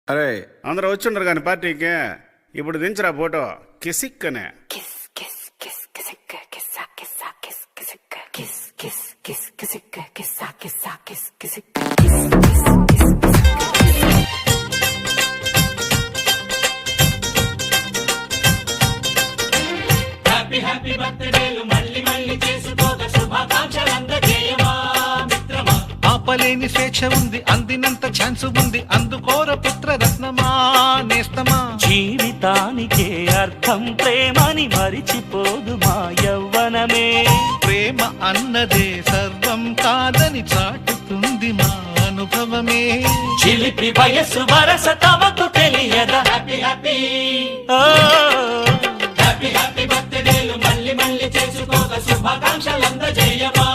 అరే అందరూ వచ్చిండ్రు కానీ పార్టీకి ఇప్పుడు దించరా ఫోటో కిసిక్ అనే హ్యాపీ బర్త్డేలు మళ్ళీ మళ్ళీ చేసుకోక శుభాకాంక్షలందజేయమా మిత్రమా. ఆపలేని స్వేచ్ఛ ఉంది, అందినంత ఛాన్స్ ఉంది, అందుకోర పుత్ర రత్నమా నేస్తమా. జీవితానికే అర్థం ప్రేమని మరిచిపోదు మా యవ్వనమే. ప్రేమ అన్నదే సర్వం కాదని చాటుతుంది మా అనుభవమే. చిలిపి వయస్సు వరస తమకు తెలియదా. హ్యాపీ హ్యాపీ హ్యాపీ హ్యాపీ బర్త్డేలు మళ్ళీ మళ్ళీ చేసుకోక శుభాకాంక్షలందజేయమా.